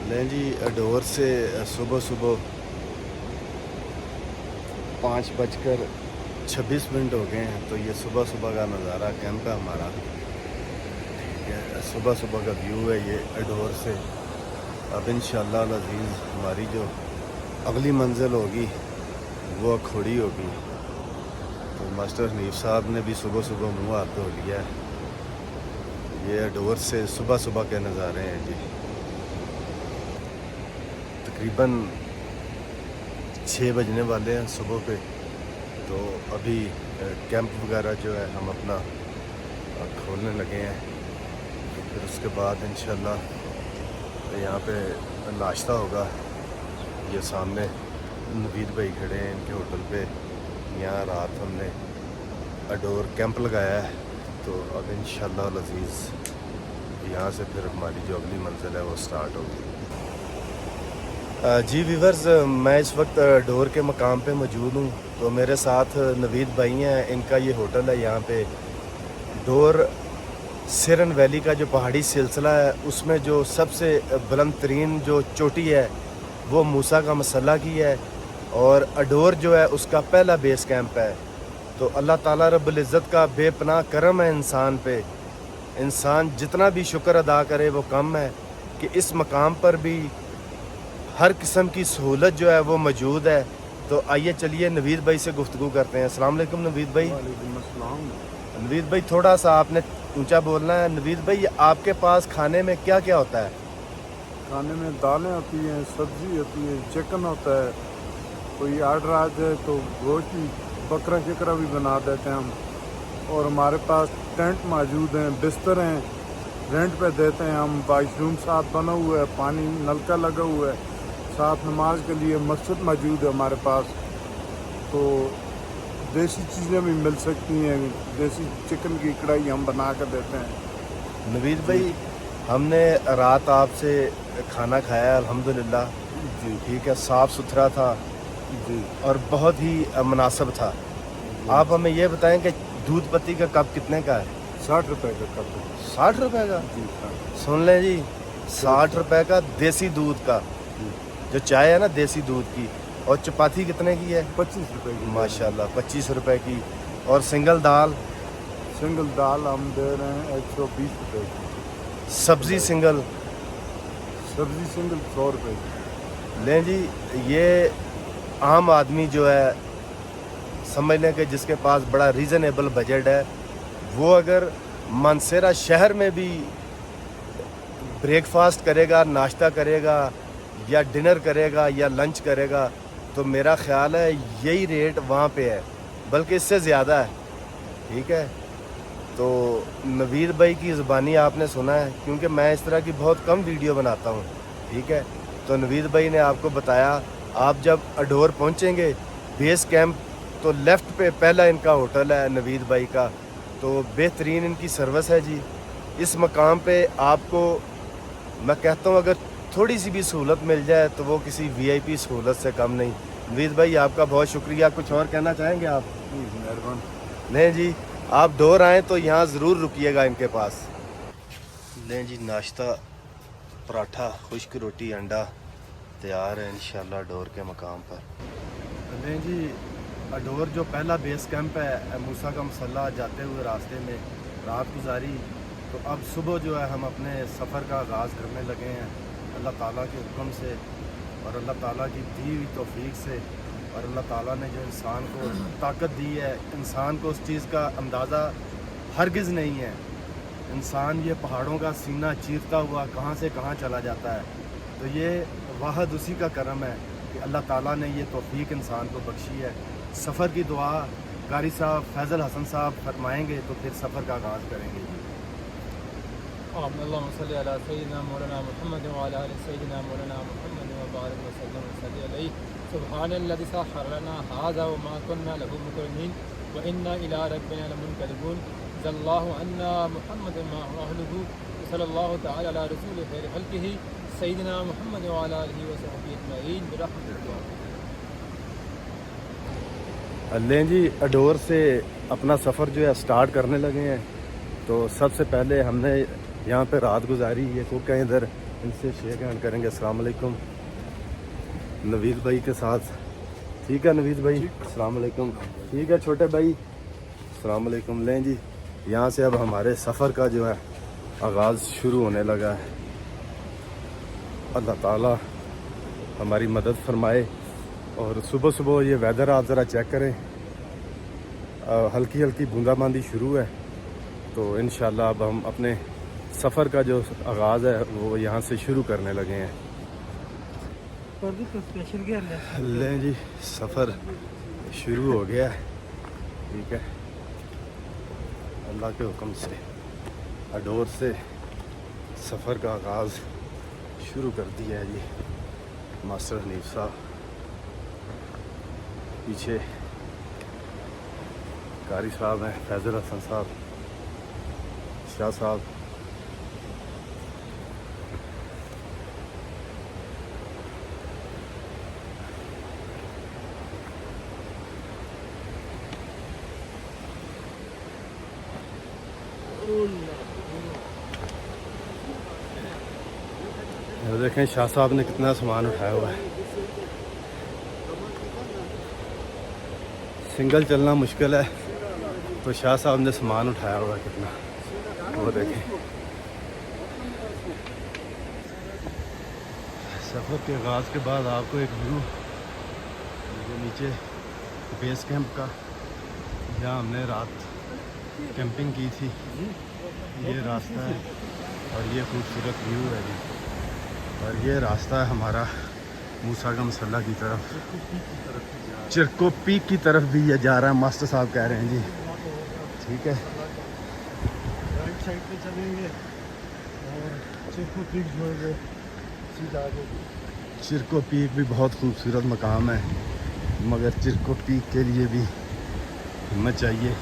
لیں جی اڈور سے صبح 5:26 ہو گئے ہیں. تو یہ صبح کا نظارہ کیمپ کا ہمارا. یہ صبح کا ویو ہے یہ اڈور سے. اب انشاءاللہ العزیز ہماری جو اگلی منزل ہوگی وہ کھوڑی ہوگی. تو ماسٹر حنیف صاحب نے بھی صبح منہ ہاتھ دھو لیا ہے. یہ اڈور سے صبح کے نظارے ہیں جی. تقریباً 6 بجنے والے ہیں صبح پہ. تو ابھی کیمپ وغیرہ جو ہے ہم اپنا کھولنے لگے ہیں. پھر اس کے بعد انشاءاللہ یہاں پہ ناشتہ ہوگا. یہ سامنے نوید بھائی کھڑے ہیں ان کے ہوٹل پہ. یہاں رات ہم نے اڈور کیمپ لگایا ہے. تو اب انشاءاللہ العزیز یہاں سے پھر ہماری جو اگلی منزل ہے وہ سٹارٹ ہوگی. جی ویورز، میں اس وقت ڈور کے مقام پہ موجود ہوں. تو میرے ساتھ نوید بھائی ہیں. ان کا یہ ہوٹل ہے یہاں پہ. ڈور سیرن ویلی کا جو پہاڑی سلسلہ ہے اس میں جو سب سے بلند ترین جو چوٹی ہے وہ موسیٰ کا مسلح کی ہے. اور اڈور جو ہے اس کا پہلا بیس کیمپ ہے. تو اللہ تعالیٰ رب العزت کا بے پناہ کرم ہے انسان پہ. انسان جتنا بھی شکر ادا کرے وہ کم ہے کہ اس مقام پر بھی ہر قسم کی سہولت جو ہے وہ موجود ہے. تو آئیے چلیے نوید بھائی سے گفتگو کرتے ہیں. السلام علیکم نوید بھائی. وعلیکم السلام. نوید بھائی تھوڑا سا آپ نے اونچا بولنا ہے. نوید بھائی آپ کے پاس کھانے میں کیا کیا ہوتا ہے؟ کھانے میں دالیں ہوتی ہیں، سبزی ہوتی ہے، چکن ہوتا ہے. کوئی آرڈر آ جائے تو گوشت بکرا شکرا بھی بنا دیتے ہیں ہم. اور ہمارے پاس ٹینٹ موجود ہیں، بستر ہیں، رینٹ پہ دیتے ہیں ہم. واش روم ساتھ بنا ہوا ہے، پانی نلکا لگا ہوا ہے. ساتھ نماز کے لیے مسجد موجود ہے ہمارے پاس. تو دیسی چیزیں بھی مل سکتی ہیں. دیسی چکن کی کڑھائی ہم بنا کر دیتے ہیں. نوید بھائی ہم نے رات آپ سے کھانا کھایا ہے الحمدللہ. جی ٹھیک ہے، صاف ستھرا تھا جی اور بہت ہی مناسب تھا. آپ ہمیں یہ بتائیں کہ دودھ پتی کا کپ کتنے کا ہے؟ 60 روپے کا کپ ہے. 60 روپے کا. جی ہاں. سن لیں جی، 60 روپے کا دیسی دودھ کا جی جو چائے ہے نا دیسی دودھ کی. اور چپاتی کتنے کی ہے؟ 25 روپے کی. ماشاءاللہ 25 روپے کی. اور سنگل دال سنگل دال ہم دے رہے ہیں 120 روپے کی. سبزی سنگل سبزی سنگل 100 روپے کی. لیں جی. یہ عام آدمی جو ہے سمجھ لیں کہ جس کے پاس بڑا ریزنیبل بجٹ ہے وہ اگر مانسیرا شہر میں بھی بریک فاسٹ کرے گا، ناشتہ کرے گا یا ڈنر کرے گا یا لنچ کرے گا تو میرا خیال ہے یہی ریٹ وہاں پہ ہے، بلکہ اس سے زیادہ ہے. ٹھیک ہے. تو نوید بھائی کی زبانی آپ نے سنا ہے کیونکہ میں اس طرح کی بہت کم ویڈیو بناتا ہوں. ٹھیک ہے. تو نوید بھائی نے آپ کو بتایا آپ جب اڈور پہنچیں گے بیس کیمپ تو لیفٹ پہ پہلا ان کا ہوٹل ہے نوید بھائی کا. تو بہترین ان کی سروس ہے جی. اس مقام پہ آپ کو میں کہتا ہوں اگر تھوڑی سی بھی سہولت مل جائے تو وہ کسی وی آئی پی سہولت سے کم نہیں. نوید بھائی آپ کا بہت شکریہ. کچھ اور کہنا چاہیں گے آپ؟ مہربان. نہیں جی، آپ ڈور آئیں تو یہاں ضرور رکیے گا ان کے پاس. لیں جی ناشتہ پراٹھا خشک روٹی انڈا تیار ہے انشاءاللہ ڈور کے مقام پر. لیں جی اڈور جو پہلا بیس کیمپ ہے موسیٰ کا مسلح جاتے ہوئے راستے میں رات گزاری. تو اب صبح جو ہے ہم اپنے سفر کا آغاز کرنے لگے ہیں اللہ تعالیٰ کے حکم سے اور اللہ تعالیٰ کی دی ہوئی توفیق سے. اور اللہ تعالیٰ نے جو انسان کو طاقت دی ہے انسان کو اس چیز کا اندازہ ہرگز نہیں ہے. انسان یہ پہاڑوں کا سینہ چیرتا ہوا کہاں سے کہاں چلا جاتا ہے. تو یہ واحد اسی کا کرم ہے کہ اللہ تعالیٰ نے یہ توفیق انسان کو بخشی ہے. سفر کی دعا قاری صاحب فیضل حسن صاحب فرمائیں گے تو پھر سفر کا آغاز کریں گے. اللهم صل على سيدنا مولانا محمد وعلى آل سيدنا مولانا محمد وبارك وسلم وصلي عليه. سبحان الذي سخر لنا هذا وما كنا له مقرنين وإنا إلى ربنا لمنقلبون. جزا الله عنا محمد وأهله وصلى الله تعالى على رسول خير خلقه سيدنا محمد وعلى آله وصحبه أجمعين برحمته. لیں جی اڈور سے اپنا سفر جو ہے سٹارٹ کرنے لگے ہیں. تو سب سے پہلے ہم نے یہاں پہ رات گزاری. یہ کوکیں ادھر ان سے شیک ہینڈ کریں گے. السلام علیکم نوید بھائی کے ساتھ. ٹھیک ہے نوید بھائی, السلام علیکم. ٹھیک ہے چھوٹے بھائی, السلام علیکم. لیں جی, یہاں سے اب ہمارے سفر کا جو ہے آغاز شروع ہونے لگا ہے. اللہ تعالی ہماری مدد فرمائے. اور صبح صبح یہ ویدر آپ ذرا چیک کریں, ہلکی ہلکی بوندا باندی شروع ہے. تو انشاءاللہ اب ہم اپنے سفر کا جو آغاز ہے وہ یہاں سے شروع کرنے لگے ہیں. لیں جی, سفر شروع ہو گیا ہے. ٹھیک ہے, اللہ کے حکم سے اڈور سے سفر کا آغاز شروع کر دیا ہے جی. ماسٹر حنیف صاحب پیچھے, قاری صاحب ہیں, فیضل حسن صاحب, شاہ صاحب. دیکھیں شاہ صاحب نے کتنا سامان اٹھایا ہوا ہے. سنگل چلنا مشکل ہے تو شاہ صاحب نے سامان اٹھایا ہوا ہے کتنا, وہ دیکھیں. سفر کے آغاز کے بعد آپ کو ایک ویو نیچے بیس کیمپ کا, جہاں ہم نے رات کیمپنگ کی تھی, یہ راستہ ہے اور یہ خوبصورت ویو ہے جی. اور یہ راستہ ہے ہمارا موسیٰ کا مسلح کی طرف, چرکو پیک کی طرف بھی یہ جا رہا ہے. ماسٹر صاحب کہہ رہے ہیں جی. ٹھیک ہے, رائٹ سائڈ پہ چلیں گے اور چرکو پیک جو ہے سیدھا آگے. چرکو پیک بھی بہت خوبصورت مقام ہے, مگر چرکو پیک کے لیے بھی ہمت چاہیے.